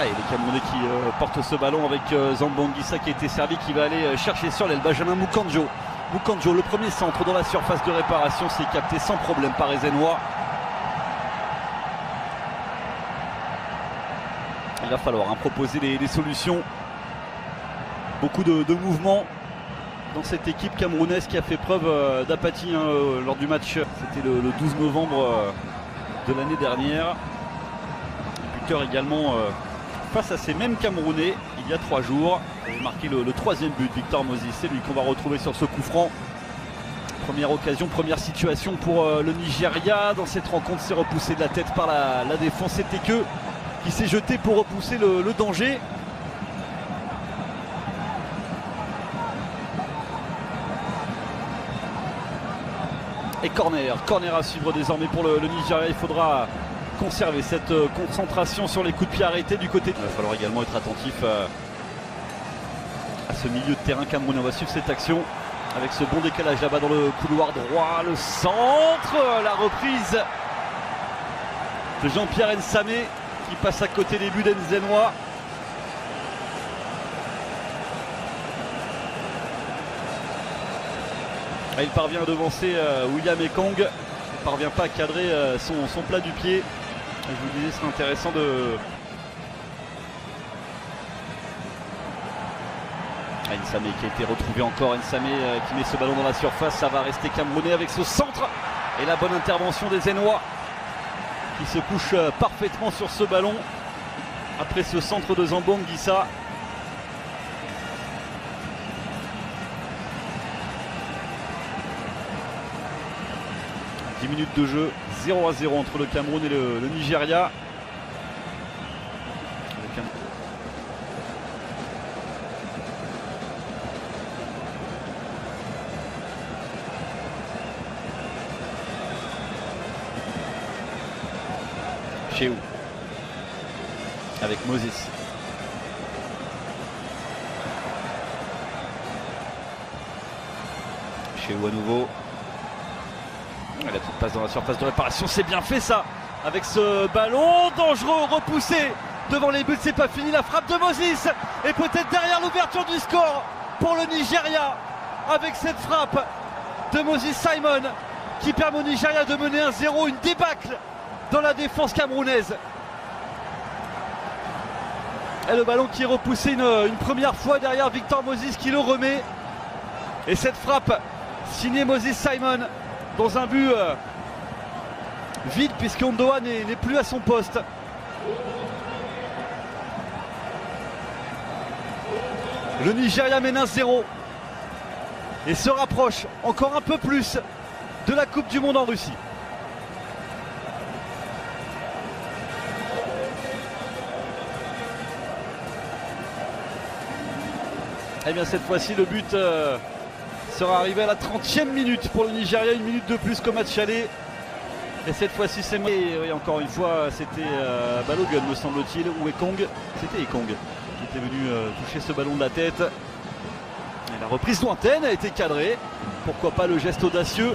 Et les Camerounais qui portent ce ballon avec Zambangissa qui a été servi, qui va aller chercher sur l'aile Benjamin Mukanjo. Mukanjo, le premier centre dans la surface de réparation, c'est capté sans problème par Ezenwa. Il va falloir proposer des solutions. Beaucoup de mouvements dans cette équipe camerounaise qui a fait preuve d'apathie lors du match. C'était le 12 novembre de l'année dernière. Buteur également face à ces mêmes Camerounais il y a 3 jours. Il a marqué le 3e but, Victor Moses. C'est lui qu'on va retrouver sur ce coup franc. Première occasion, première situation pour le Nigeria. Dans cette rencontre, c'est repoussé de la tête par la défense. C'était que qui s'est jeté pour repousser le danger. Et corner à suivre désormais pour le Nigeria. Il faudra conserver cette concentration sur les coups de pied arrêtés du côté. Il va falloir également être attentif à ce milieu de terrain camerounais. On va suivre cette action avec ce bon décalage là-bas dans le couloir droit. Le centre, la reprise de Jean-Pierre Nsamé qui passe à côté des buts d'Enzenwa. Il parvient à devancer William Ekong. Il ne parvient pas à cadrer son plat du pied. Je vous disais, c'est intéressant de... Nsamé qui a été retrouvé encore. Nsamé qui met ce ballon dans la surface. Ça va rester camerounais avec ce centre. Et la bonne intervention des Zenwa qui se couche parfaitement sur ce ballon. Après ce centre de Zambangissa. 10 minutes de jeu, 0-0 entre le Cameroun et le Nigeria. Chez où avec Moses. Chez où à nouveau. La petite passe dans la surface de réparation, c'est bien fait ça. Avec ce ballon dangereux, repoussé devant les buts, c'est pas fini. La frappe de Moses et peut-être derrière l'ouverture du score pour le Nigeria. Avec cette frappe de Moses Simon qui permet au Nigeria de mener 1-0, une débâcle dans la défense camerounaise. Et le ballon qui est repoussé une première fois derrière Victor Moses qui le remet. Et cette frappe signée Moses Simon dans un but vide puisque Ondoa n'est plus à son poste. Le Nigeria mène 1-0 et se rapproche encore un peu plus de la Coupe du Monde en Russie. Et bien cette fois-ci le but sera arrivé à la 30e minute pour le Nigeria, 1 minute de plus qu'au match aller. Et cette fois-ci c'est... Et encore une fois c'était Balogun me semble-t-il, ou Ekong. C'était Ekong qui était venu toucher ce ballon de la tête. Et la reprise lointaine a été cadrée. Pourquoi pas le geste audacieux.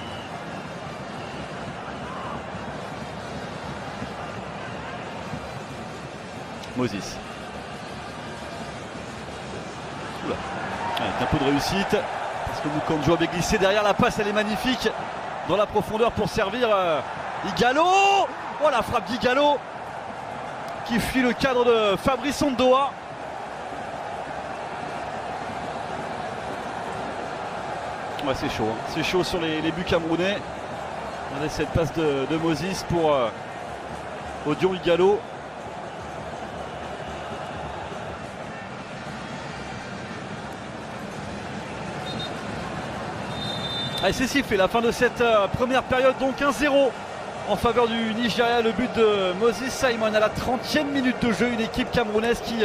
Moses. Oula. Avec un peu de réussite. Parce que Mukanjo avait glissé derrière, la passe elle est magnifique dans la profondeur pour servir Igalo. Oh la frappe d'Igalo qui fuit le cadre de Fabrice Ondoa. Ouais, c'est chaud, hein. C'est chaud sur les buts camerounais. Regardez cette passe de Moses pour Odion Igalo. Allez, c'est sifflé, la fin de cette première période, donc 1-0 en faveur du Nigeria. Le but de Moses Simon à la 30e minute de jeu, une équipe camerounaise qui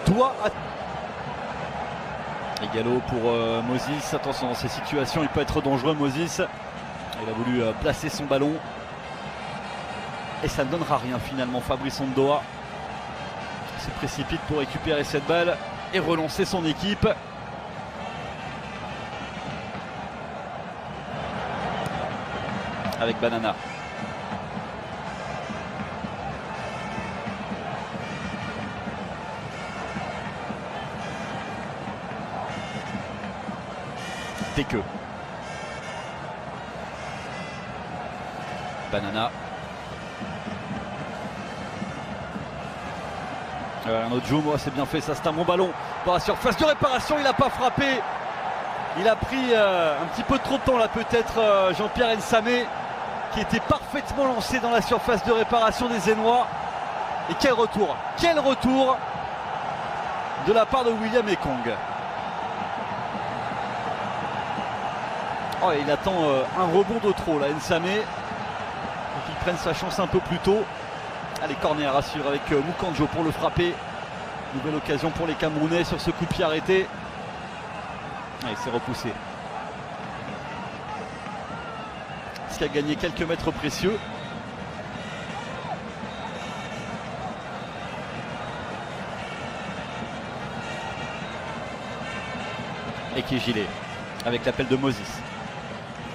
doit... Igalo pour Moses, attention dans ces situations, il peut être dangereux Moses. Il a voulu placer son ballon et ça ne donnera rien finalement. Fabrice Ondoa se précipite pour récupérer cette balle et relancer son équipe. Avec Banana. Teke. Banana. Un autre Joum, c'est bien fait, ça c'est un bon ballon dans la surface de réparation, il n'a pas frappé. Il a pris un petit peu trop de temps là peut-être Jean-Pierre Nsamé, qui était parfaitement lancé dans la surface de réparation des Zénois. Et quel retour de la part de William Ekong. Oh, il attend un rebond de trop là, Nsamé, pour qu'il prenne sa chance un peu plus tôt. Allez, corner à suivre avec Mukanjo pour le frapper. Nouvelle occasion pour les Camerounais sur ce coup de pied arrêté. Allez, c'est repoussé. Ce qui a gagné quelques mètres précieux. Et qui est Gilet avec l'appel de Moses.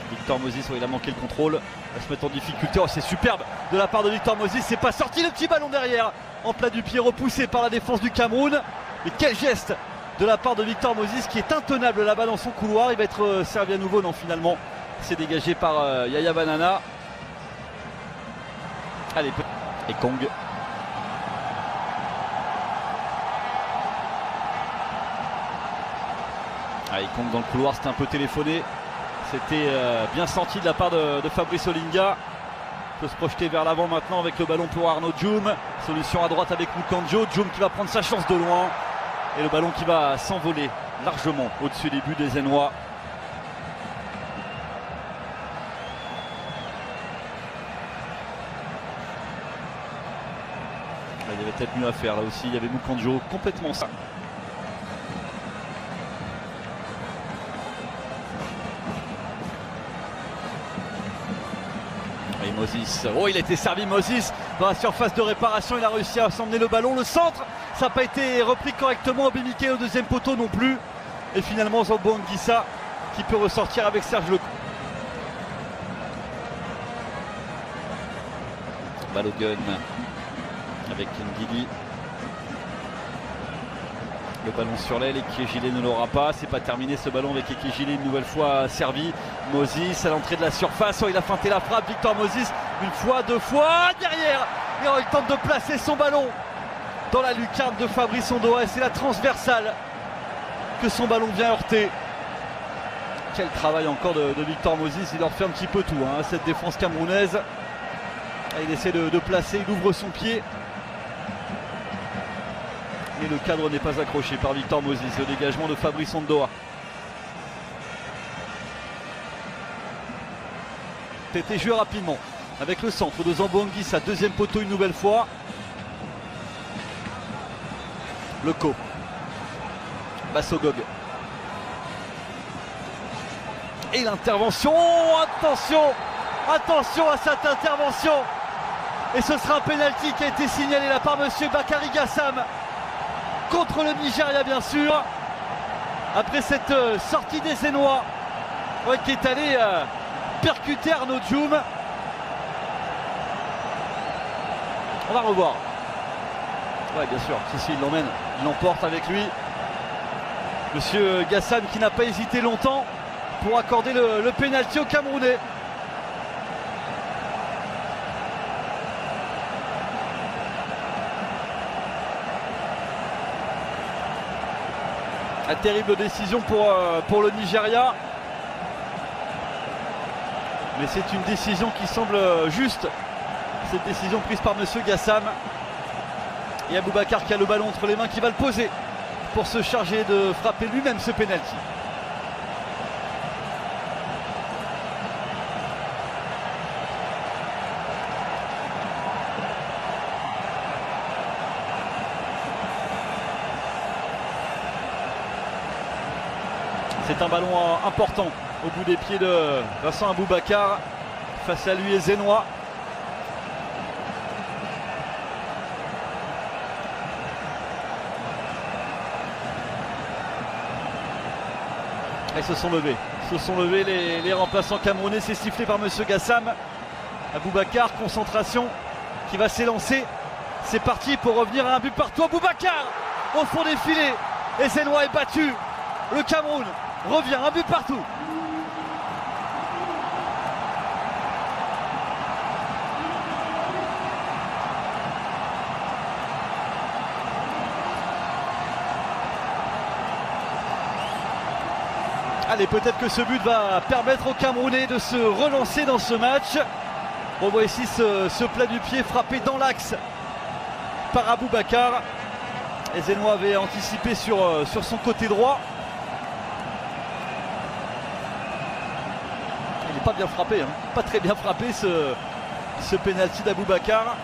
Victor Moses, il a manqué le contrôle. Il va se mettre en difficulté. Oh, c'est superbe de la part de Victor Moses. C'est pas sorti, le petit ballon derrière. En plat du pied, repoussé par la défense du Cameroun. Mais quel geste de la part de Victor Moses, qui est intenable là-bas dans son couloir. Il va être servi à nouveau. Non, finalement, c'est dégagé par Yaya Banana. Allez, Ekong. Ah, Ekong dans le couloir, c'était un peu téléphoné. C'était bien senti de la part de Fabrice Olinga. Il peut se projeter vers l'avant maintenant avec le ballon pour Arnaud Djoum. Solution à droite avec Mukanjo. Djoum qui va prendre sa chance de loin. Et le ballon qui va s'envoler largement au-dessus des buts des Zénois. Il y avait peut-être mieux à faire là aussi. Il y avait Mukanjo complètement ça. Et Moses, oh, il a été servi Moses dans la surface de réparation, il a réussi à s'emmener le ballon, le centre, ça n'a pas été repris correctement, Obimike au deuxième poteau non plus. Et finalement Zambo Anguissa qui peut ressortir avec Serge Lecomte. Balogun avec Ndidi. Le ballon sur l'aile, Ekegile ne l'aura pas, c'est pas terminé ce ballon avec Ekegile une nouvelle fois servi. Moses à l'entrée de la surface, oh, il a feinté la frappe, Victor Moses, une fois, deux fois, derrière, et oh, il tente de placer son ballon dans la lucarne de Fabrice Ondoa, et c'est la transversale que son ballon vient heurter. Quel travail encore de Victor Moses, il leur fait un petit peu tout, hein, cette défense camerounaise. Et il essaie de placer, il ouvre son pied. Et le cadre n'est pas accroché par Victor Moses. Le dégagement de Fabrice Ondoa. C'était joué rapidement avec le centre de Zambo Anguissa, deuxième poteau une nouvelle fois. Leco. Bassogog. Et l'intervention. Attention à cette intervention. Et ce sera un pénalty qui a été signalé là par monsieur Bakary Gassam contre le Nigeria, bien sûr, après cette sortie des Zénois, ouais, qui est allé percuter Arnaud Djoum. On va revoir. Ouais, bien sûr, si il l'emmène, il l'emporte avec lui. Monsieur Gassam qui n'a pas hésité longtemps pour accorder le pénalty au Camerounais. Une terrible décision pour le Nigeria. Mais c'est une décision qui semble juste. Cette décision prise par monsieur Gassam. Et Aboubacar qui a le ballon entre les mains, qui va le poser pour se charger de frapper lui-même ce pénalty. C'est un ballon important au bout des pieds de Vincent Aboubacar. Face à lui et Zénois. Ils se sont levés. Les remplaçants camerounais. C'est sifflé par monsieur Gassam. Aboubacar, concentration qui va s'élancer. C'est parti pour revenir à un but partout. Aboubacar au fond des filets. Et Zénois est battu. Le Cameroun revient, un but partout. Allez, peut-être que ce but va permettre aux Camerounais de se relancer dans ce match. On voit ici ce plat du pied frappé dans l'axe par Aboubacar. Et Zenoua avait anticipé sur son côté droit. Il n'est pas bien frappé, hein. Pas très bien frappé ce pénalty d'Aboubacar.